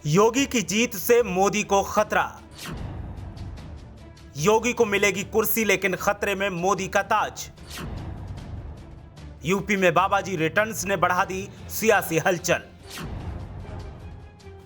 योगी की जीत से मोदी को खतरा। योगी को मिलेगी कुर्सी लेकिन खतरे में मोदी का ताज। यूपी में बाबाजी रिटर्न्स ने बढ़ा दी सियासी हलचल।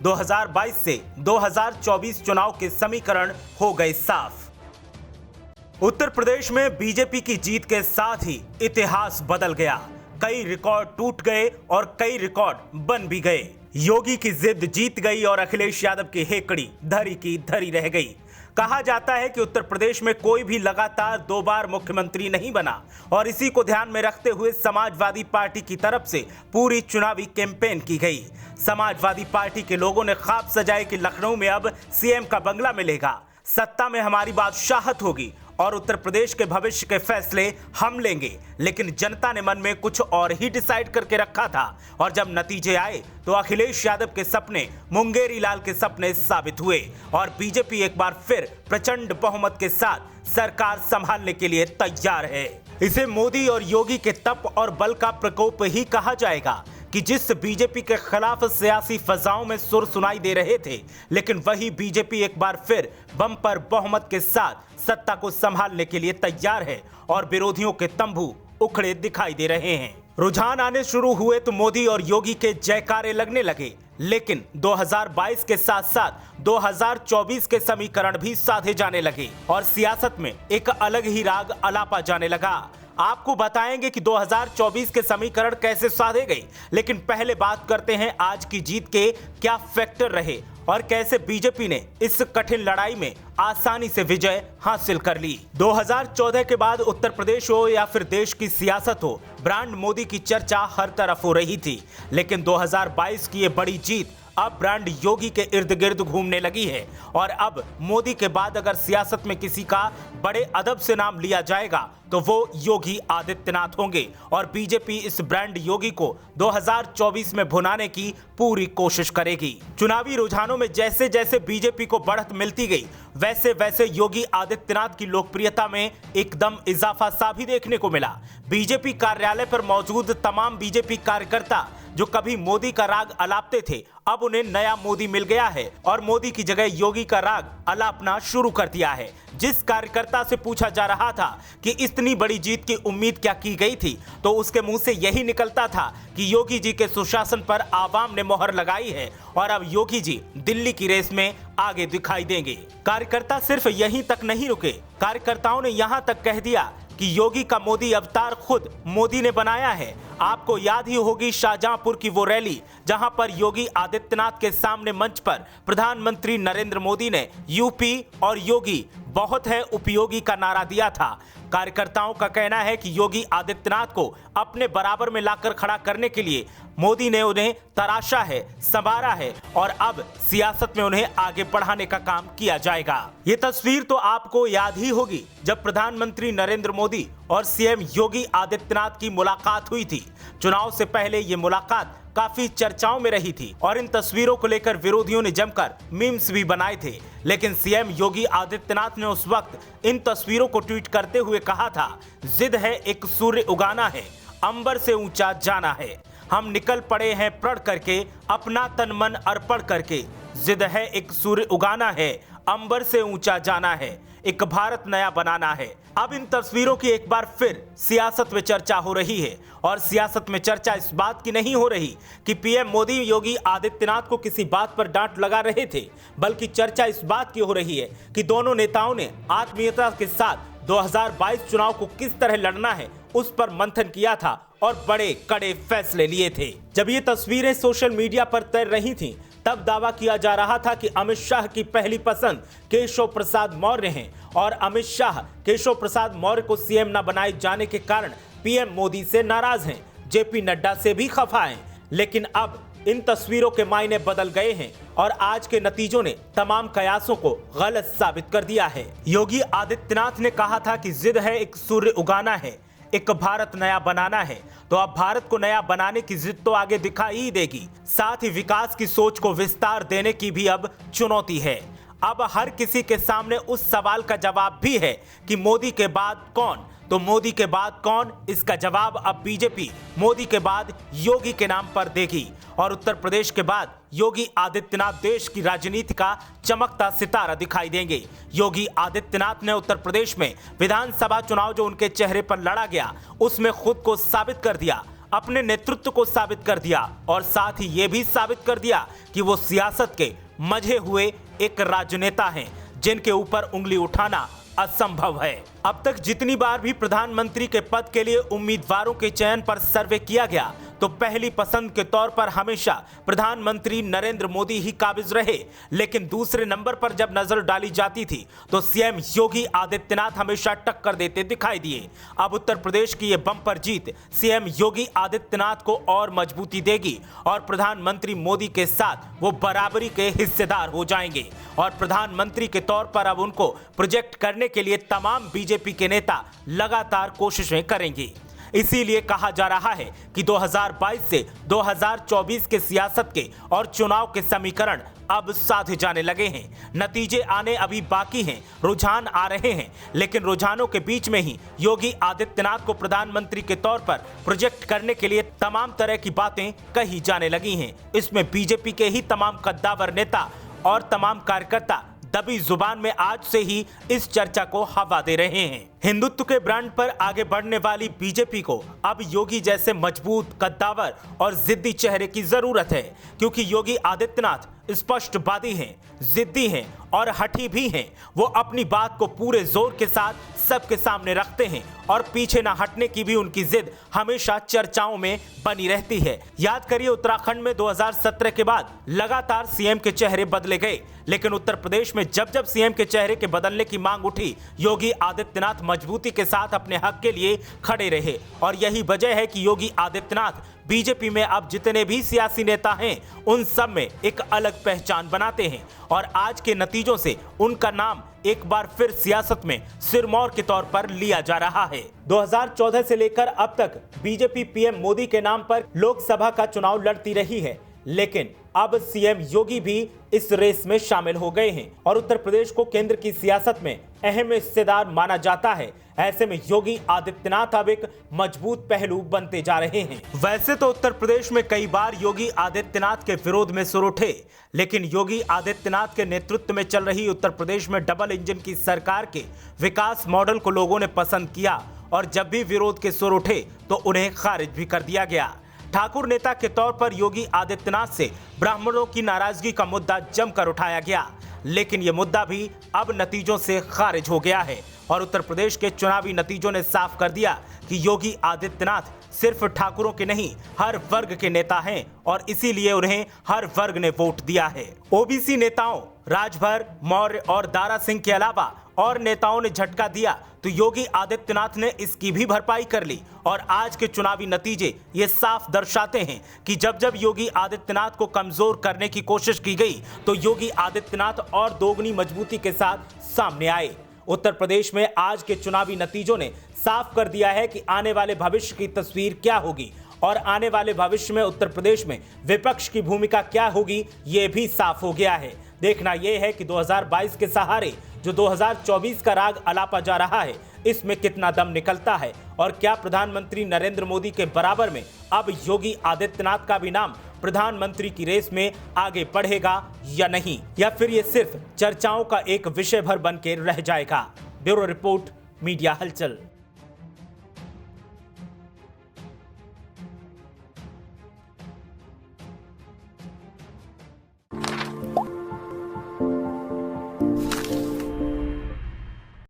2022 से 2024 चुनाव के समीकरण हो गए साफ। उत्तर प्रदेश में बीजेपी की जीत के साथ ही इतिहास बदल गया। कई रिकॉर्ड टूट गए और कई रिकॉर्ड बन भी गए। योगी की जिद जीत गई और अखिलेश यादव की हेकड़ी धरी की धरी रह गई। कहा जाता है कि उत्तर प्रदेश में कोई भी लगातार 2 बार मुख्यमंत्री नहीं बना और इसी को ध्यान में रखते हुए समाजवादी पार्टी की तरफ से पूरी चुनावी कैंपेन की गई। समाजवादी पार्टी के लोगों ने ख्वाब सजाए कि लखनऊ में अब सीएम का बंगला मिलेगा, सत्ता में हमारी बादशाहत होगी और उत्तर प्रदेश के भविष्य के फैसले हम लेंगे। लेकिन जनता ने मन में कुछ और ही डिसाइड करके रखा था और जब नतीजे आए तो अखिलेश यादव के सपने मुंगेरी लाल के सपने साबित हुए और बीजेपी एक बार फिर प्रचंड बहुमत के साथ सरकार संभालने के लिए तैयार है। इसे मोदी और योगी के तप और बल का प्रकोप ही कहा जाएगा कि जिस बीजेपी के खिलाफ सियासी फजाओं में सुर सुनाई दे रहे थे, लेकिन वही बीजेपी एक बार फिर बम्पर बहुमत के साथ सत्ता को संभालने के लिए तैयार है और विरोधियों के तंबू उखड़े दिखाई दे रहे हैं। रुझान आने शुरू हुए तो मोदी और योगी के जयकारे लगने लगे, लेकिन 2022 के साथ साथ 2024 के समीकरण भी साधे जाने लगे और सियासत में एक अलग ही राग अलापा जाने लगा। आपको बताएंगे कि 2024 के समीकरण कैसे साधे गए, लेकिन पहले बात करते हैं आज की जीत के क्या फैक्टर रहे और कैसे बीजेपी ने इस कठिन लड़ाई में आसानी से विजय हासिल कर ली। 2014 के बाद उत्तर प्रदेश हो या फिर देश की सियासत हो, ब्रांड मोदी की चर्चा हर तरफ हो रही थी, लेकिन 2022 की ये बड़ी जीत अब ब्रांड योगी के इर्द गिर्द घूमने लगी है और अब मोदी के बाद अगर सियासत में किसी का बड़े अदब से नाम लिया जाएगा तो वो योगी आदित्यनाथ होंगे और बीजेपी इस ब्रांड योगी को 2024 में भुनाने की पूरी कोशिश करेगी। चुनावी रुझानों में जैसे जैसे बीजेपी को बढ़त मिलती गई, वैसे वैसे योगी आदित्यनाथ की लोकप्रियता में एकदम इजाफा सा भी देखने को मिला। बीजेपी कार्यालय पर मौजूद तमाम बीजेपी कार्यकर्ता जो कभी मोदी का राग अलापते थे, अब उन्हें नया मोदी मिल गया है और मोदी की जगह योगी का राग अलापना शुरू कर दिया है। जिस कार्यकर्ता से पूछा जा रहा था कि इतनी बड़ी जीत की उम्मीद क्या की गई थी, तो उसके मुंह से यही निकलता था कि योगी जी के सुशासन पर आवाम ने मोहर लगाई है और अब योगी जी दिल्ली की रेस में आगे दिखाई देंगे। कार्यकर्ता सिर्फ यहीं तक नहीं रुके, कार्यकर्ताओं ने यहां तक कह दिया कि योगी का मोदी अवतार खुद मोदी ने बनाया है। आपको याद ही होगी शाहजहांपुर की वो रैली जहां पर योगी आदित्यनाथ के सामने मंच पर प्रधानमंत्री नरेंद्र मोदी ने यूपी और योगी बहुत है उपयोगी का नारा दिया था। कार्यकर्ताओं का कहना है कि योगी आदित्यनाथ को अपने बराबर में लाकर खड़ा करने के लिए मोदी ने उन्हें तराशा है, संवारा है और अब सियासत में उन्हें आगे बढ़ाने का काम किया जाएगा। ये तस्वीर तो आपको याद ही होगी जब प्रधानमंत्री नरेंद्र मोदी और सीएम योगी आदित्यनाथ की मुलाकात हुई थी। चुनाव से पहले ये मुलाकात काफी चर्चाओं में रही थी और इन तस्वीरों को लेकर विरोधियों ने जमकर मीम्स भी बनाए थे, लेकिन सीएम योगी आदित्यनाथ ने उस वक्त इन तस्वीरों को ट्वीट करते हुए कहा था, जिद है एक सूर्य उगाना है, अंबर से ऊंचा जाना है, हम निकल पड़े हैं प्रण करके, अपना तन मन अर्पण करके, जिद है एक सूर्य उगाना है, अंबर से ऊंचा जाना है, एक भारत नया बनाना है। अब इन तस्वीरों की एक बार फिर सियासत में चर्चा हो रही है और सियासत में चर्चा इस बात की नहीं हो रही कि पीएम मोदी योगी आदित्यनाथ को किसी बात पर डांट लगा रहे थे, बल्कि चर्चा इस बात की हो रही है कि दोनों नेताओं ने आत्मीयता के साथ 2022 चुनाव को किस तरह लड़ना है उस पर मंथन किया था और बड़े कड़े फैसले लिए थे। जब ये तस्वीरें सोशल मीडिया पर तैर रही थीं, तब दावा किया जा रहा था कि अमित शाह की पहली पसंद केशव प्रसाद मौर्य हैं और अमित शाह केशव प्रसाद मौर्य को सीएम न बनाए जाने के कारण पीएम मोदी से नाराज हैं, जेपी नड्डा से भी खफा हैं। लेकिन अब इन तस्वीरों के मायने बदल गए हैं और आज के नतीजों ने तमाम कयासों को गलत साबित कर दिया है। योगी आदित्यनाथ ने कहा था कि जिद है एक सूर्य उगाना है, एक भारत नया बनाना है, तो अब भारत को नया बनाने की जिद तो आगे दिखाई ही देगी, साथ ही विकास की सोच को विस्तार देने की भी अब चुनौती है। अब हर किसी के सामने उस सवाल का जवाब भी है कि मोदी के बाद कौन, तो मोदी के बाद कौन? इसका जवाब अब बीजेपी मोदी के बाद योगी के नाम पर देगी और उत्तर प्रदेश के बाद योगी आदित्यनाथ देश की राजनीति का चमकता सितारा दिखाई देंगे। योगी आदित्यनाथ ने उत्तर प्रदेश में विधानसभा चुनाव जो उनके चेहरे पर लड़ा गया, उसमें खुद को साबित कर दिया, अपने नेतृत्व को साबित कर दिया और साथ ही ये भी साबित कर दिया कि वो सियासत के मंझे हुए एक राजनेता हैं जिनके ऊपर उंगली उठाना असंभव है। अब तक जितनी बार भी प्रधानमंत्री के पद के लिए उम्मीदवारों के चयन पर सर्वे किया गया तो पहली पसंद के तौर पर हमेशा प्रधानमंत्री नरेंद्र मोदी ही काबिज रहे, लेकिन दूसरे नंबर पर जब नजर डाली जाती थी तो सीएम योगी आदित्यनाथ हमेशा टक्कर देते दिखाई दिए। अब उत्तर प्रदेश की ये बम्पर जीत सीएम योगी आदित्यनाथ को और मजबूती देगी और प्रधानमंत्री मोदी के साथ वो बराबरी के हिस्सेदार हो जाएंगे और प्रधानमंत्री के तौर पर अब उनको प्रोजेक्ट करने के लिए तमाम बीजेपी के नेता लगातार कोशिशें करेंगे। इसीलिए कहा जा रहा है कि 2022 से 2024 के सियासत के और चुनाव के समीकरण अब साधे जाने लगे हैं। नतीजे आने अभी बाकी हैं, रुझान आ रहे हैं, लेकिन रुझानों के बीच में ही योगी आदित्यनाथ को प्रधानमंत्री के तौर पर प्रोजेक्ट करने के लिए तमाम तरह की बातें कही जाने लगी हैं। इसमें बीजेपी के ही तमाम कद्दावर नेता और तमाम कार्यकर्ता दबी जुबान में आज से ही इस चर्चा को हवा दे रहे हैं। हिंदुत्व के ब्रांड पर आगे बढ़ने वाली बीजेपी को अब योगी जैसे मजबूत, कद्दावर और जिद्दी चेहरे की जरूरत है, क्योंकि योगी आदित्यनाथ स्पष्टवादी हैं, जिद्दी हैं और हठी भी हैं। वो अपनी बात को पूरे जोर के साथ सबके सामने रखते हैं और पीछे न हटने की भी उनकी जिद हमेशा चर्चाओं में बनी रहती है। याद करिए, उत्तराखंड में 2017 के बाद लगातार सीएम के चेहरे बदले गए, लेकिन उत्तर प्रदेश में जब जब सीएम के चेहरे के बदलने की मांग उठी, योगी आदित्यनाथ मजबूती के साथ अपने हक के लिए खड़े रहे और यही वजह है कि योगी आदित्यनाथ बीजेपी में अब जितने भी सियासी नेता हैं उन सब में एक अलग पहचान बनाते हैं और आज के नतीजों से उनका नाम एक बार फिर सियासत में सिरमौर के तौर पर लिया जा रहा है। 2014 से लेकर अब तक बीजेपी पीएम मोदी के नाम पर लोकसभा का चुनाव लड़ती रही है, लेकिन अब सीएम योगी भी इस रेस में शामिल हो गए हैं और उत्तर प्रदेश को केंद्र की सियासत में अहम हिस्सेदार माना जाता है। ऐसे में योगी आदित्यनाथ अब एक मजबूत पहलू बनते जा रहे हैं। वैसे तो उत्तर प्रदेश में कई बार योगी आदित्यनाथ के विरोध में सुर उठे, लेकिन योगी आदित्यनाथ के नेतृत्व में चल रही उत्तर प्रदेश में डबल इंजन की सरकार के विकास मॉडल को लोगों ने पसंद किया और जब भी विरोध के सुर उठे तो उन्हें खारिज भी कर दिया गया। ठाकुर नेता के तौर पर योगी आदित्यनाथ से ब्राह्मणों की नाराजगी का मुद्दा जमकर उठाया गया, लेकिन यह मुद्दा भी अब नतीजों से खारिज हो गया है और उत्तर प्रदेश के चुनावी नतीजों ने साफ कर दिया कि योगी आदित्यनाथ सिर्फ ठाकुरों के नहीं, हर वर्ग के नेता हैं और इसीलिए उन्हें हर वर्ग ने वोट दिया है। ओबीसी नेताओं राजभर, मौर्य और दारा सिंह के अलावा और नेताओं ने झटका दिया तो योगी आदित्यनाथ ने इसकी भी भरपाई कर ली और आज के चुनावी नतीजे ये साफ दर्शाते हैं कि जब जब योगी आदित्यनाथ को कमजोर करने की कोशिश की गई तो योगी आदित्यनाथ और दोगुनी मजबूती के साथ सामने आए। उत्तर प्रदेश में आज के चुनावी नतीजों ने साफ कर दिया है कि आने वाले भविष्य की तस्वीर क्या होगी और आने वाले भविष्य में उत्तर प्रदेश में विपक्ष की भूमिका क्या होगी, ये भी साफ हो गया है। देखना यह है कि 2022 के सहारे जो 2024 का राग अलापा जा रहा है, इसमें कितना दम निकलता है और क्या प्रधानमंत्री नरेंद्र मोदी के बराबर में अब योगी आदित्यनाथ का भी नाम प्रधानमंत्री की रेस में आगे बढ़ेगा या नहीं, या फिर ये सिर्फ चर्चाओं का एक विषय भर बन के रह जाएगा। ब्यूरो रिपोर्ट, मीडिया हलचल।